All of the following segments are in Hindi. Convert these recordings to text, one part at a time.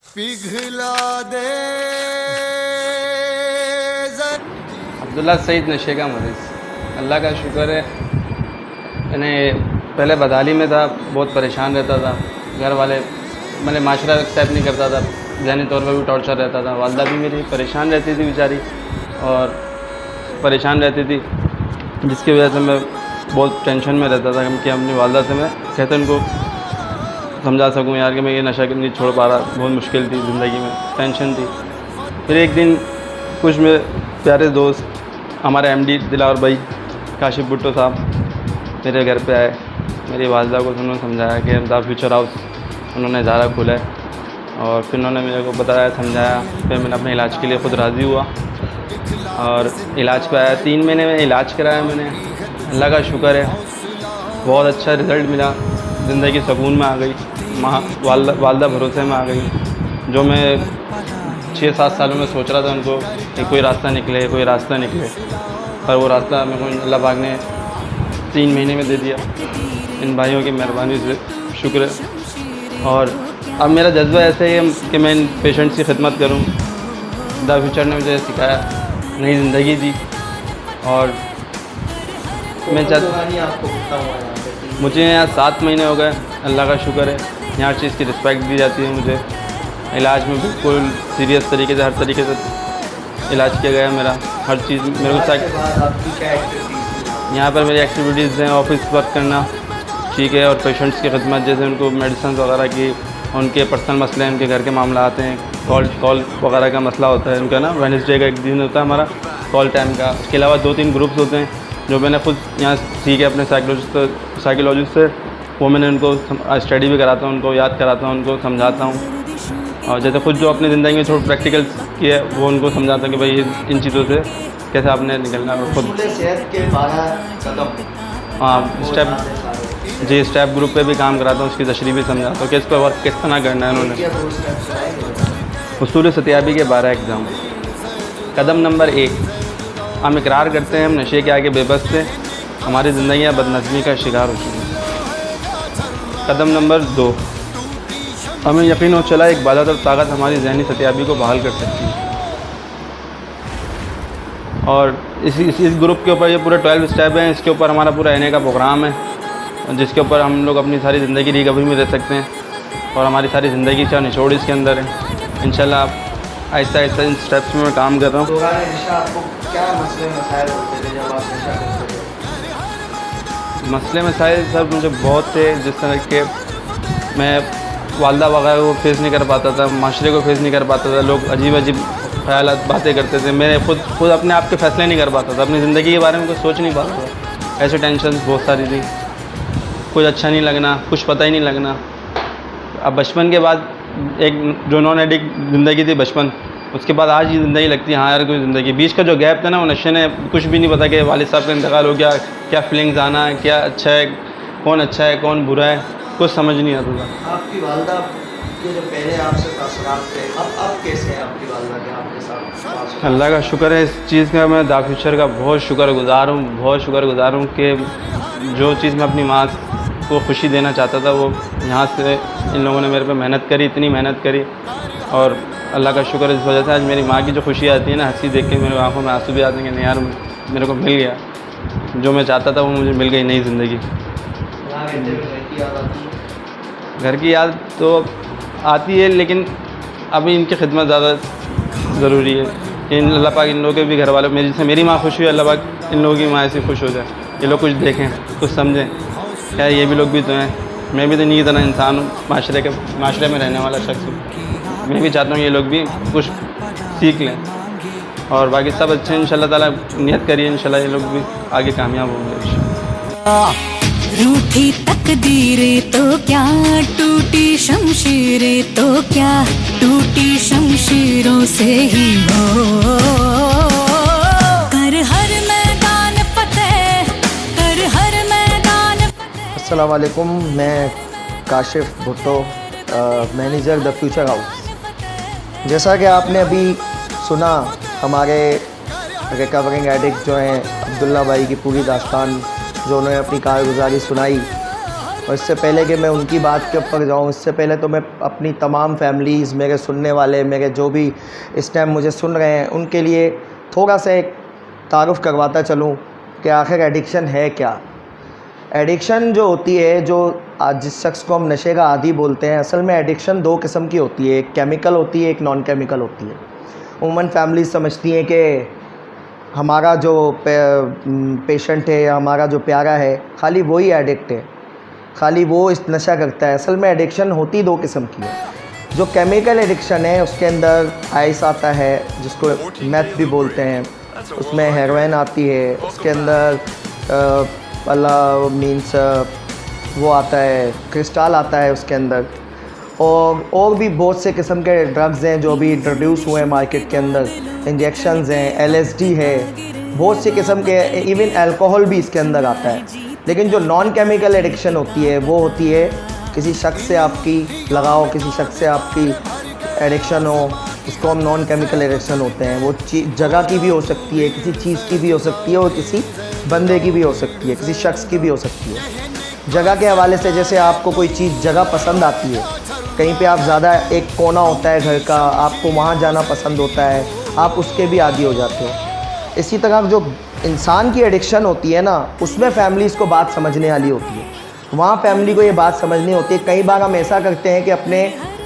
पिघला दे। अब्दुल्ला सईद नशे का मरीज़, अल्लाह का शुक्र है। मैंने पहले बदाली में था, बहुत परेशान रहता था। घर वाले मैंने माशरा एक्सेप्ट नहीं करता था, ज़हनी तौर पर भी टॉर्चर रहता था। वालदा भी मेरी परेशान रहती थी बेचारी, और परेशान रहती थी, जिसकी वजह से मैं बहुत टेंशन में रहता था कि अपनी वालदा से मैं कहते उनको समझा सकूं यार कि मैं ये नशा नहीं छोड़ पा रहा। बहुत मुश्किल थी ज़िंदगी में, टेंशन थी। फिर एक दिन कुछ मेरे प्यारे दोस्त, हमारे एमडी दिलावर भाई काशिफ भुट्टो साहब मेरे घर पे आए। मेरी वालदा को उन्होंने समझाया कि द फ्यूचर हाउस उन्होंने इजारा खोला है, और फिर उन्होंने मेरे को बताया, समझाया। फिर मैंने अपने इलाज के लिए ख़ुद राज़ी हुआ और इलाज पे आया। 3 महीने में इलाज कराया मैंने, अल्लाह का शुक्र है, बहुत अच्छा रिज़ल्ट मिला। ज़िंदगी सुकून में आ गई, माँ वालदा भरोसे में आ गई। जो मैं 6-7 सालों में सोच रहा था उनको कि कोई रास्ता निकले, कोई रास्ता निकले, पर वो रास्ता मेरे को अल्लाह पाक ने 3 महीने में दे दिया। इन भाइयों की मेहरबानी से शुक्र है। और अब मेरा जज्बा ऐसे ही है कि मैं इन पेशेंट्स की खिदमत करूं। द फ्यूचर ने मुझे सिखाया, नई ज़िंदगी दी, और मैं मुझे यहाँ 7 महीने हो गए, अल्लाह का शुक्र है। यहाँ हर चीज़ की रिस्पेक्ट दी जाती है मुझे। इलाज में बिल्कुल सीरियस तरीके से, हर तरीके से इलाज किया गया मेरा। हर चीज़ मेरे को यहाँ पर मेरी एक्टिविटीज़ हैं, ऑफिस वर्क करना, ठीक है, और पेशेंट्स की खिदमत, जैसे उनको मेडिसिन वगैरह की, उनके पर्सनल मसले हैं, उनके घर के मामला आते हैं, कॉल वगैरह का मसला होता है उनका ना। वेडनेसडे का एक दिन होता है हमारा कॉल टाइम का। उसके अलावा 2-3 ग्रुप्स होते हैं जो मैंने खुद यहाँ सीखे अपने साइकोलॉजिस्ट से। वो मैंने उनको स्टडी भी कराता हूँ, उनको याद कराता हूँ, उनको समझाता हूँ। और जैसे खुद जो अपनी ज़िंदगी में थोड़ा प्रैक्टिकल किया है, वो उनको समझाता हूँ कि भाई इन चीज़ों से कैसे आपने निकलना है खुद। सेहत के 12 कदम, हाँ, स्टेप ग्रुप पे भी काम कराता हूँ, उसकी तशरीह भी समझाता हूँ कि इस पर वर्क किस तरह करना है उन्होंने। उसूल सत्याबी के 12 एग्ज़ाम। कदम नंबर 1, हम इकरार करते हैं हम नशे के आगे बेबस थे, हमारी ज़िंदगियाँ बदनज़मी का शिकार हो चुकी हैं। कदम नंबर 2, हमें यकीन हो चला एक बाज़ातर ताकत हमारी ज़हनी सत्याबी को बहाल कर सकती है। और इस ग्रुप के ऊपर ये पूरे 12 स्टेप हैं। इसके ऊपर हमारा पूरा एनए का प्रोग्राम है, जिसके ऊपर हम लोग अपनी सारी ज़िंदगी रिकवरी में रह सकते हैं, और हमारी सारी ज़िंदगी का निचोड़ इसके अंदर है। इंशाल्लाह आहिस्ता आहिस्ता इन स्टेप्स में मैं काम कर रहा हूँ। आपको क्या मसले मसाइल होते थे जब आप नशा करते थे? मसले मसाइल सर मुझे बहुत थे, जिस तरह के मैं वालदा वगैरह को फेस नहीं कर पाता था, माशरे को फेस नहीं कर पाता था। लोग अजीब अजीब ख्यालात बातें करते थे। मैं खुद अपने आप के फ़ैसले नहीं कर पाता था, अपनी ज़िंदगी के बारे में कुछ सोच नहीं पाता था। ऐसे टेंशन बहुत सारी थी, कुछ अच्छा नहीं लगना, कुछ पता ही नहीं लगना। अब बचपन के बाद एक जो नॉन एडिक्ट ज़िंदगी थी बचपन, उसके बाद आज ये ज़िंदगी लगती है हाँ यार कोई ज़िंदगी। बीच का जो गैप था ना, वो नशे ने कुछ भी नहीं पता कि वालिद साहब का इंतकाल हो गया, क्या फीलिंग्स आना है, क्या अच्छा है, कौन बुरा है, कुछ समझ नहीं आता था। आपकी वालदा के जो पहले आपसे तासुरात थे, अब कैसे है आपकी वालदा के आपके साथ? अल्लाह का शुक्र है, इस चीज़ का मैं द फ्यूचर का बहुत शुक्रगुज़ार हूँ कि जो चीज़ मैं अपनी माँ को खुशी देना चाहता था, वो यहाँ से इन लोगों ने मेरे पे मेहनत करी, इतनी मेहनत करी। और अल्लाह का शुक्र है, इस वजह से आज मेरी माँ की जो खुशी आती है ना, हंसी देख के मेरी आंखों में आंसू भी आते हैं कि नहीं यार मेरे को मिल गया, जो मैं चाहता था वो मुझे मिल गई, नई ज़िंदगी। घर की याद तो आती है, लेकिन अभी इनकी खिदमत ज़्यादा ज़रूरी है। इन अल्लाह पाक इन लोगों के भी घर वालों, मेरी माँ खुश हुई, अल्लाह पाक इन लोगों की माँ ऐसी खुश हो जाए। ये लोग कुछ देखें, कुछ समझें, क्या ये भी लोग भी तो हैं, मैं भी तो नहीं तरह इंसान हूँ, माशरे में रहने वाला शख्स हूँ। मैं भी चाहता हूँ ये लोग भी कुछ सीख लें, और बाकी सब अच्छे हैं इंशाल्लाह ताला। नियत करिए इंशाल्लाह ये लोग भी आगे कामयाब होंगे। रूठी तकदीरें तो क्या, टूटी शमशीरें तो क्या, टूटी शमशीरों से ही हो कर हर मैदान फतेह, कर हर मैदान फतेह। अस्सलाम वालेकुम, मैं Kashif Bhutto, manager the future house. जैसा कि आपने अभी सुना, हमारे रिकवरिंग एडिक्ट जो हैं अब्दुल्ला भाई की पूरी दास्तान जो उन्होंने अपनी कारगुजारी सुनाई, और इससे पहले कि मैं उनकी बात के ऊपर जाऊँ, इससे पहले तो मैं अपनी तमाम फैमिलीज़, मेरे सुनने वाले, मेरे जो भी इस टाइम मुझे सुन रहे हैं, उनके लिए थोड़ा सा एक तारुफ़ करवाता चलूँ कि आखिर एडिक्शन है क्या। एडिक्शन जो होती है, जो आज जिस शख्स को हम नशे का आदी बोलते हैं, असल में एडिक्शन दो किस्म की होती है, एक केमिकल होती है, एक नॉन केमिकल होती है। उमूमन फैमिली समझती हैं कि हमारा जो पेशेंट है या हमारा जो प्यारा है, खाली वही एडिक्ट है, खाली वो इस नशा करता है। असल में एडिक्शन होती दो किस्म की है। जो केमिकल एडिक्शन है उसके अंदर आइस आता है, जिसको मैथ भी बोलते हैं, उसमें हेरोइन आती है, उसके अंदर मीन्स वो आता है, क्रिस्टल आता है उसके अंदर, और भी बहुत से किस्म के ड्रग्स हैं जो भी इंट्रोड्यूस हुए हैं मार्केट के अंदर। इंजेक्शंस हैं, LSD है, बहुत से किस्म के, इवन अल्कोहल भी इसके अंदर आता है। लेकिन जो नॉन केमिकल एडिक्शन होती है वो होती है किसी शख्स से आपकी लगाव, किसी शख्स से आपकी एडिक्शन हो, उसको हम नॉन केमिकल एडिक्शन होते हैं। वो जगह की भी हो सकती है, किसी चीज़ की भी हो सकती है, और किसी बंदे की भी हो सकती है, किसी शख्स की भी हो सकती है। जगह के हवाले से जैसे आपको कोई चीज़ जगह पसंद आती है, कहीं पे आप ज़्यादा, एक कोना होता है घर का, आपको वहाँ जाना पसंद होता है, आप उसके भी आदी हो जाते हो। इसी तरह जो इंसान की एडिक्शन होती है ना, उसमें फैमिलीज़ को बात समझने वाली होती है, वहाँ फैमिली को ये बात समझनी होती है। कई बार हम ऐसा करते हैं कि अपने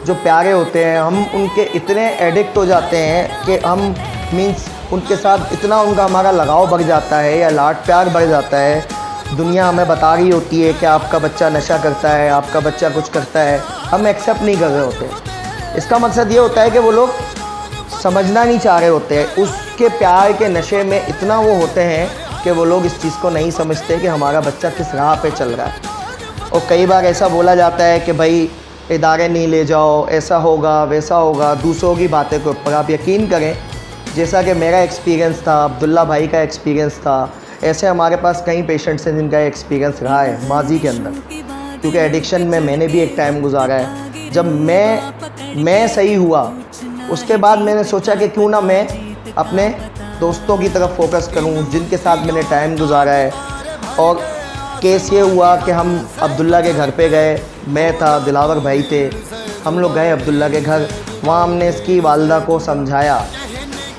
जो प्यारे होते हैं, हम उनके इतने एडिक्ट हो जाते हैं कि हम मीन्स उनके साथ इतना उनका हमारा लगाव बढ़ जाता है या लाड प्यार बढ़ जाता है। दुनिया हमें बता रही होती है कि आपका बच्चा नशा करता है, आपका बच्चा कुछ करता है, हम एक्सेप्ट नहीं कर रहे होते। इसका मकसद ये होता है कि वो लोग समझना नहीं चाह रहे होते हैं, उसके प्यार के नशे में इतना वो होते हैं कि वो लोग इस चीज़ को नहीं समझते कि हमारा बच्चा किस राह पे चल रहा है। और कई बार ऐसा बोला जाता है कि भाई इदारे नहीं ले जाओ, ऐसा होगा वैसा होगा, दूसरों की बातें के ऊपर। आप यकीन करें, जैसा कि मेरा एक्सपीरियंस था, अब्दुल्ला भाई का एक्सपीरियंस था, ऐसे हमारे पास कई पेशेंट्स हैं जिनका एक्सपीरियंस रहा है माजी के अंदर, क्योंकि एडिक्शन में मैंने भी एक टाइम गुजारा है। जब मैं सही हुआ, उसके बाद मैंने सोचा कि क्यों ना मैं अपने दोस्तों की तरफ फोकस करूं जिनके साथ मैंने टाइम गुजारा है। और केस ये हुआ कि हम अब्दुल्ला के घर पे गए, मैं था, दिलावर भाई थे, हम लोग गए अब्दुल्ला के घर। वहाँ हमने इसकी वालदा को समझाया,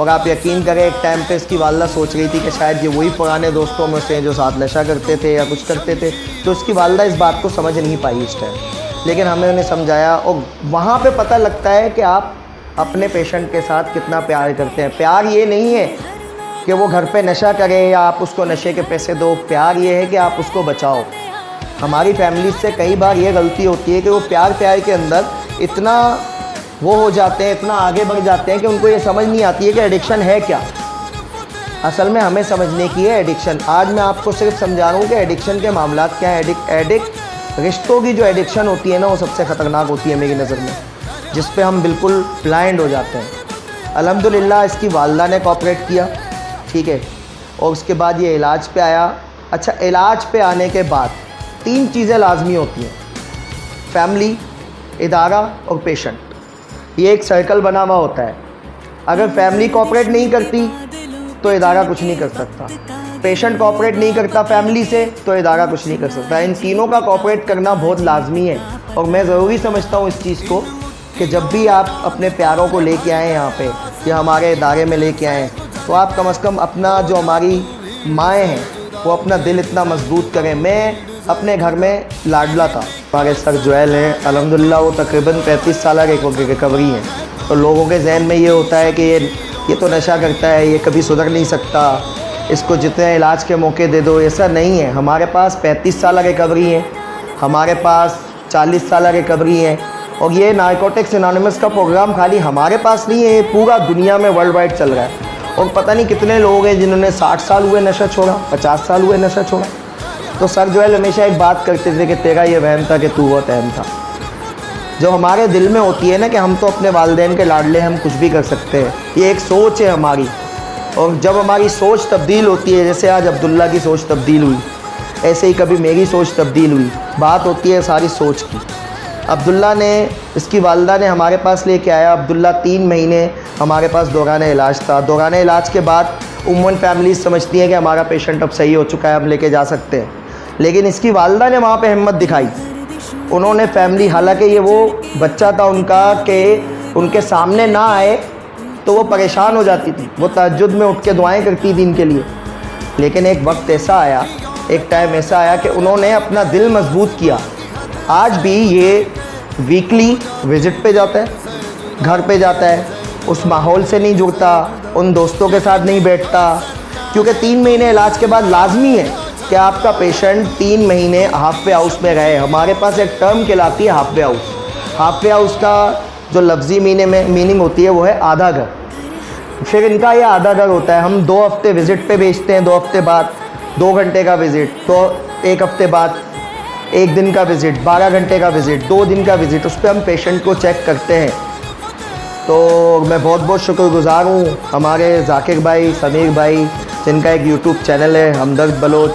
और आप यकीन करें एक टाइम पे इसकी वालदा सोच रही थी कि शायद ये वही पुराने दोस्तों में से जो साथ नशा करते थे या कुछ करते थे, तो उसकी वालदा इस बात को समझ नहीं पाई इस टाइम। लेकिन हमने उन्हें समझाया, और वहाँ पे पता लगता है कि आप अपने पेशेंट के साथ कितना प्यार करते हैं। प्यार ये नहीं है कि वो घर पे नशा करे या आप उसको नशे के पैसे दो, प्यार ये है कि आप उसको बचाओ। हमारी फैमिली से कई बार ये गलती होती है कि वो प्यार के अंदर इतना वो हो जाते हैं, इतना आगे बढ़ जाते हैं कि उनको ये समझ नहीं आती है कि एडिक्शन है क्या। असल में हमें समझने की है एडिक्शन। आज मैं आपको सिर्फ समझा रहा हूँ कि एडिक्शन के मामला क्या है। रिश्तों की जो एडिक्शन होती है ना, वो सबसे ख़तरनाक होती है मेरी नज़र में, जिस पे हम बिल्कुल ब्लाइंड हो जाते हैं। अल्हम्दुलिल्लाह इसकी वालदा ने कोऑपरेट किया, ठीक है, और उसके बाद ये इलाज पे आया। अच्छा, इलाज पे आने के बाद 3 चीज़ें लाजमी होती हैं, फैमिली, इदारा और पेशेंट। ये एक सर्कल बना हुआ होता है। अगर फैमिली कोऑपरेट नहीं करती तो इदारा कुछ नहीं कर सकता, पेशेंट कोऑपरेट नहीं करता फैमिली से तो इदारा कुछ नहीं कर सकता। इन तीनों का कोऑपरेट करना बहुत लाजमी है। और मैं ज़रूरी समझता हूँ इस चीज़ को कि जब भी आप अपने प्यारों को लेके आएँ यहाँ पे या हमारे इदारे में लेके आएँ, तो आप कम से कम अपना, जो हमारी माएँ हैं, वो अपना दिल इतना मजबूत करें। मैं अपने घर में लाडला था। हमारे सर जोएल हैं, अल्हम्दुलिल्लाह वो तकरीबन 35 साल की रिकवरी है। तो लोगों के जहन में ये होता है कि ये तो नशा करता है, ये कभी सुधर नहीं सकता, इसको जितने इलाज के मौके दे दो। ऐसा नहीं है। हमारे पास 35 साल रिकवरी है, हमारे पास 40 साल रिकवरी है। और ये नारकोटिक्स एनोनिमस का प्रोग्राम खाली हमारे पास नहीं है, ये पूरा दुनिया में वर्ल्ड वाइड चल रहा है। और पता नहीं कितने लोग हैं जिन्होंने 60 साल हुए नशा छोड़ा, 50 साल हुए नशा छोड़ा। तो सर जोएल हमेशा एक बात करते थे कि तेरा ये वहम था कि तू बहुत अहम था। जो हमारे दिल में होती है ना कि हम तो अपने वालिदैन के लाडले, हम कुछ भी कर सकते हैं, ये एक सोच है हमारी। और जब हमारी सोच तब्दील होती है, जैसे आज अब्दुल्ला की सोच तब्दील हुई, ऐसे ही कभी मेरी सोच तब्दील हुई। बात होती है सारी सोच की। अब्दुल्ला ने, इसकी वालदा ने हमारे पास लेके आया। अब्दुल्ला 3 महीने हमारे पास दौरान इलाज था। दौरान इलाज के बाद उम्मन फैमिलीज समझती हैं कि हमारा पेशेंट अब सही हो चुका है, हम लेके जा सकते हैं। लेकिन इसकी वालदा ने वहाँ पे हिम्मत दिखाई उन्होंने फैमिली, हालांकि ये वो बच्चा था उनका कि उनके सामने ना आए तो वो परेशान हो जाती थी, वो तहज्जुद में उठ के दुआएँ करती थी इनके लिए। लेकिन एक वक्त ऐसा आया, एक टाइम ऐसा आया कि उन्होंने अपना दिल मजबूत किया। आज भी ये वीकली विज़िट पे जाता है, घर पे जाता है, उस माहौल से नहीं जुड़ता, उन दोस्तों के साथ नहीं बैठता, क्योंकि 3 महीने इलाज के बाद लाजमी है कि आपका पेशेंट 3 महीने हाफ वे हाउस में रहे। हमारे पास एक टर्म कहलाती है half way house. Half way house का जो लफ्ज़ी मीनिंग होती है वो है आधा घर। फिर इनका ये आधा घर होता है। हम 2 हफ्ते विज़िट पे भेजते हैं, 2 हफ्ते बाद 2 घंटे का विज़िट, तो 1 हफ्ते बाद 1 दिन का विज़िट, 12 घंटे का विज़िट, 2 दिन का विज़िट, उस पर हम पेशेंट को चेक करते हैं। तो मैं बहुत बहुत शुक्रगुज़ार हूँ हमारे जाकिर भाई, समीर भाई, जिनका एक यूट्यूब चैनल है हमदर्द बलोच।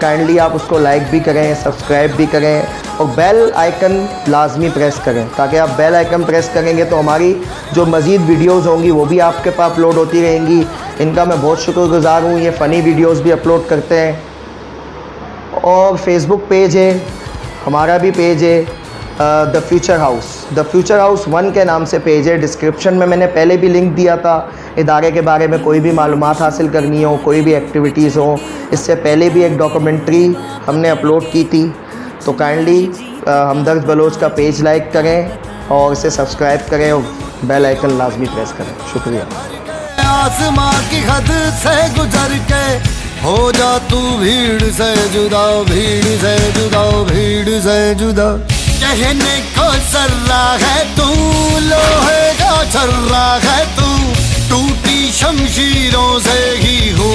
काइंडली आप उसको लाइक भी करें, सब्सक्राइब भी करें और बेल आइकन लाजमी प्रेस करें, ताकि आप बेल आइकन प्रेस करेंगे तो हमारी जो मज़ीद वीडियोस होंगी वो भी आपके पास अपलोड होती रहेंगी। इनका मैं बहुत शुक्रगुज़ार हूँ। ये फ़नी वीडियोस भी अपलोड करते हैं। और फेसबुक पेज है, हमारा भी पेज है the future house. The future house 1 के नाम से पेज है। डिस्क्रिप्शन में मैंने पहले भी लिंक दिया था। इदारे के बारे में कोई भी मालूमात हासिल करनी हो, कोई भी एक्टिविटीज़ हो, इससे पहले भी एक डॉक्यूमेंट्री हमने अपलोड की थी। तो काइंडली हमदर्द बलोच का पेज लाइक करें और इसे सब्सक्राइब करें और बेल आइकन लाजमी प्रेस करें। शुक्रिया। आसमां की हद से गुजर के हो जा तू भीड़ से जुदा, भीड़ से जुदा, भीड़ से जुदा। कहने को जर्रा है तू, लोहे का छर्रा है तू, टूटी शमशीरों से ही हो।